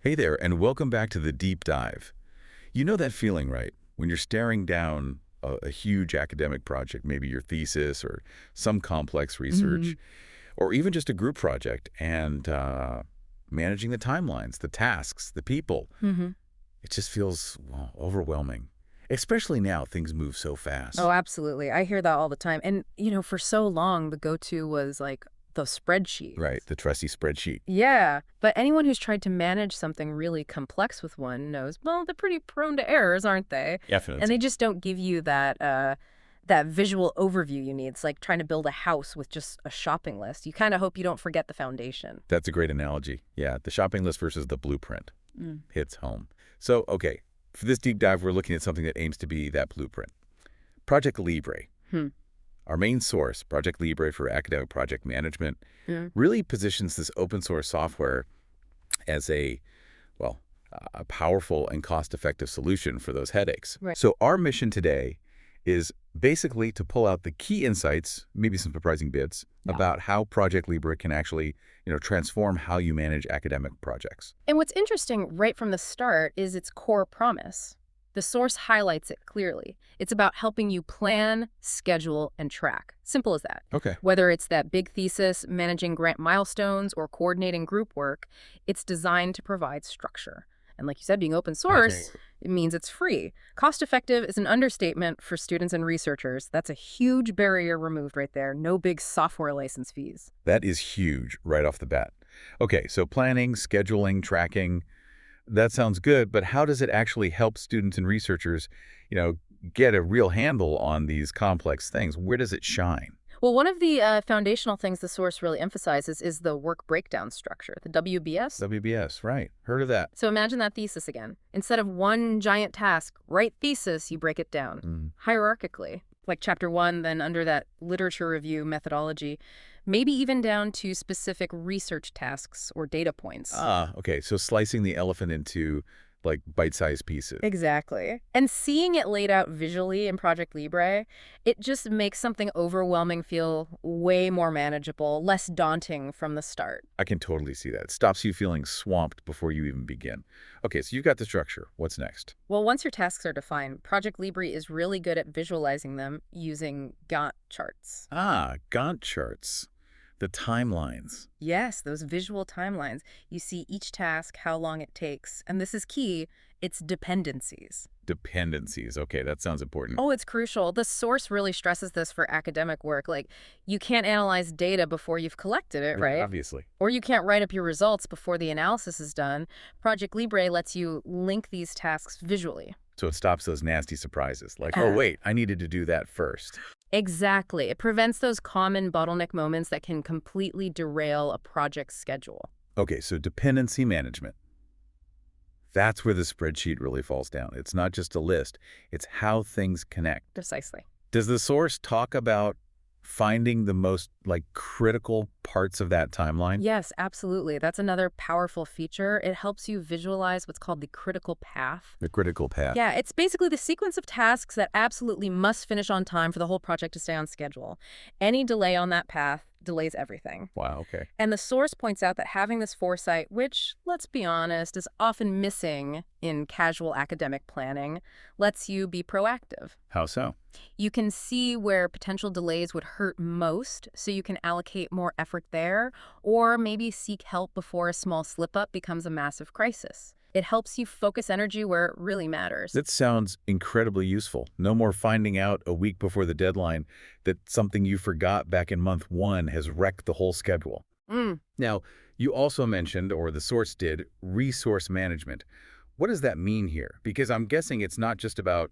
Hey there, and welcome back to the deep dive. You know that feeling, right? When you're staring down a huge academic project, maybe your thesis or some complex hmm research, or even just a group project, and managing the timelines, the tasks, the people. hmm It just feels, well, overwhelming. Especially now, things move so Oh, fast. absolutely. I hear that all the time. And, for so long, the go-to was like the spreadsheet. Right, the trusty spreadsheet. Yeah. But anyone who's tried to manage something really complex with one knows, well, they're pretty prone to errors, aren't they? And they Definitely. just don't give you that visual overview you need. It's like trying to build a house with just a shopping list. You kind of hope you don't forget the foundation. That's a great analogy. Yeah, the shopping list versus the blueprint Mm. hits home. So, okay, for this deep dive, we're looking at something that aims to be that blueprint. ProjectLibre, Hmm. our main source, ProjectLibre for academic project management, Yeah. really positions this open source software as well, a powerful and cost-effective solution for those headaches. Right. So our mission today is basically to pull out the key insights, maybe some surprising bits, Yeah. about how ProjectLibre can actually, transform how you manage academic projects. And what's interesting right from the start is its core promise. The source highlights it clearly. It's about helping you plan, schedule, and track. Simple as that. Okay. Whether it's that big thesis, managing grant milestones, or coordinating group work, it's designed to provide structure. And like you said, being open source, it means it's free. Cost effective is an understatement for students and researchers. That's a huge barrier removed right there. No big software license fees. That is huge right off the bat. Okay, so planning, scheduling, tracking, that sounds good, but how does it actually help students and researchers, you know, get a real handle on these complex things? Where does it shine? Well, one of the foundational things the source really emphasizes is the work breakdown structure, the WBS. WBS, right. Heard of that. So imagine that thesis again. Instead of one giant task, write thesis, you break it down Mm. hierarchically, like chapter one, then under that literature review methodology, maybe even down to specific research tasks or data points. Ah, okay. So slicing the elephant into like bite-sized pieces. Exactly. And seeing it laid out visually in Project Libre, it just makes something overwhelming feel way more manageable, less daunting from the start. I can totally see that. It stops you feeling swamped before you even begin. Okay, so you've got the structure. What's next? Well, once your tasks are defined, Project Libre is really good at visualizing them using Gantt charts. Ah, Gantt charts. The timelines. Yes, those visual timelines. You see each task, how long it takes, and this is key, it's dependencies. Dependencies. Okay, that sounds important. Oh, it's crucial. The source really stresses this for academic work. Like, you can't analyze data before you've collected it, right? Obviously. Or you can't write up your results before the analysis is done. Project Libre lets you link these tasks visually. So it stops those nasty surprises. Like, oh, Ah. wait, I needed to do that first. Exactly. It prevents those common bottleneck moments that can completely derail a project's schedule. Okay, so dependency management. That's where the spreadsheet really falls down. It's not just a list. It's how things connect. Precisely. Does the source talk about finding the most, critical parts of that timeline? Yes, absolutely. That's another powerful feature. It helps you visualize what's called the critical path. The critical path. Yeah, it's basically the sequence of tasks that absolutely must finish on time for the whole project to stay on schedule. Any delay on that path delays everything. Wow, okay. And the source points out that having this foresight, which, let's be honest, is often missing in casual academic planning, lets you be proactive. How so? You can see where potential delays would hurt most, so you can allocate more effort there, or maybe seek help before a small slip-up becomes a massive crisis. It helps you focus energy where it really matters. That sounds incredibly useful. No more finding out a week before the deadline that something you forgot back in month one has wrecked the whole schedule. Mm. Now, you also mentioned, or the source did, resource management. What does that mean here? Because I'm guessing it's not just about,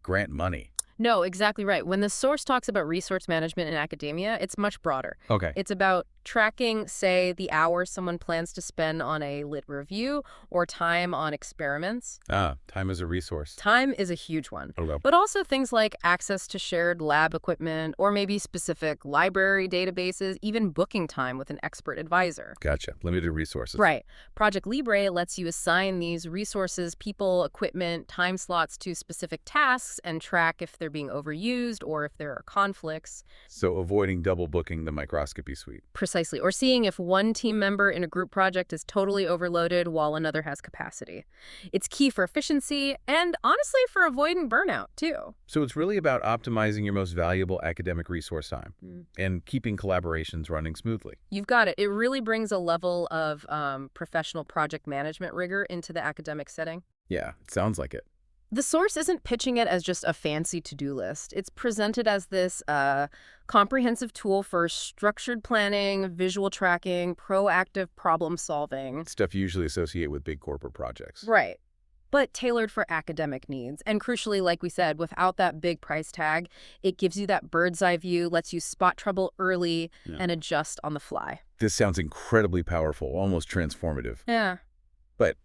grant money. No, exactly right. When the source talks about resource management in academia, it's much broader. Okay. It's about tracking, say, the hours someone plans to spend on a lit review or time on experiments. Ah, time is a resource. Time is a huge one. Okay. But also things like access to shared lab equipment or maybe specific library databases, even booking time with an expert advisor. Gotcha. Limited resources. Right. Project Libre lets you assign these resources, people, equipment, time slots to specific tasks and track if they're being overused or if there are conflicts. So avoiding double booking the microscopy suite. Precisely. Or seeing if one team member in a group project is totally overloaded while another has capacity. It's key for efficiency and, honestly, for avoiding burnout, too. So it's really about optimizing your most valuable academic resource time and keeping collaborations running smoothly. You've got it. It really brings a level of professional project management rigor into the academic setting. Yeah, it sounds like it. The source isn't pitching it as just a fancy to-do list. It's presented as this comprehensive tool for structured planning, visual tracking, proactive problem solving. Stuff you usually associate with big corporate projects. Right. But tailored for academic needs. And crucially, like we said, without that big price tag, it gives you that bird's eye view, lets you spot trouble early and adjust on the fly. This sounds incredibly powerful, almost transformative. Yeah. But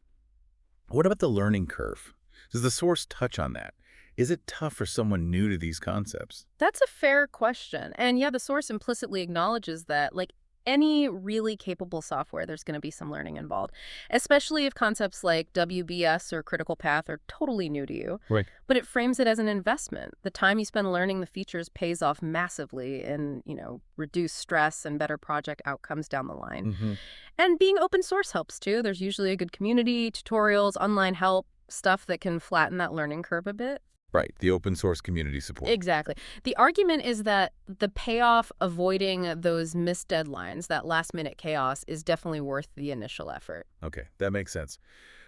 what about the learning curve? Does the source touch on that? Is it tough for someone new to these concepts? That's a fair question. And yeah, the source implicitly acknowledges that, like any really capable software, there's going to be some learning involved, especially if concepts like WBS or critical path are totally new to you. Right. But it frames it as an investment. The time you spend learning the features pays off massively in, reduced stress and better project outcomes down the line. And being open source helps too. There's usually a good community, tutorials, online help, stuff that can flatten that learning curve a bit. Right, the open source community support. Exactly. The argument is that the payoff avoiding those missed deadlines, that last-minute chaos, is definitely worth the initial effort. Okay, that makes sense.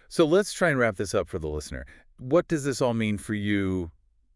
So let's try and wrap this up for the listener. What does this all mean for you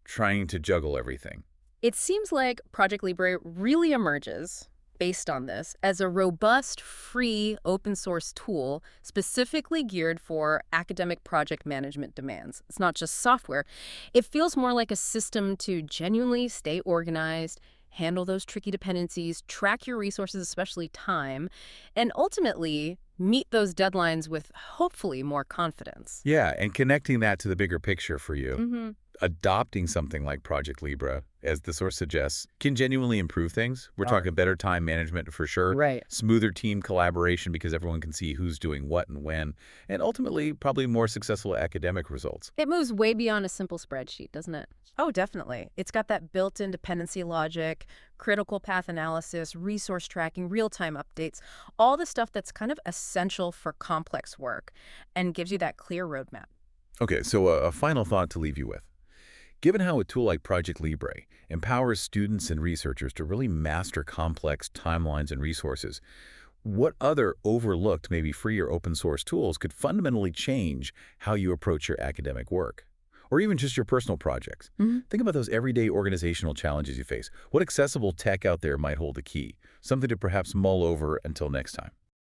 trying to juggle everything? It seems like ProjectLibre really emerges, based on this, as a robust, free, open-source tool specifically geared for academic project management demands. It's not just software. It feels more like a system to genuinely stay organized, handle those tricky dependencies, track your resources, especially time, and ultimately meet those deadlines with hopefully more confidence. Yeah, and connecting that to the bigger picture for you. Adopting something like ProjectLibre, as the source suggests, can genuinely improve things. We're talking better time management for sure. Right. Smoother team collaboration because everyone can see who's doing what and when. And ultimately, probably more successful academic results. It moves way beyond a simple spreadsheet, doesn't it? Oh, definitely. It's got that built-in dependency logic, critical path analysis, resource tracking, real-time updates, all the stuff that's kind of essential for complex work and gives you that clear roadmap. Okay, so a final thought to leave you with. Given how a tool like ProjectLibre empowers students and researchers to really master complex timelines and resources, what other overlooked, maybe free or open source tools could fundamentally change how you approach your academic work? Or even just your personal projects. Think about those everyday organizational challenges you face. What accessible tech out there might hold the key? Something to perhaps mull over until next time.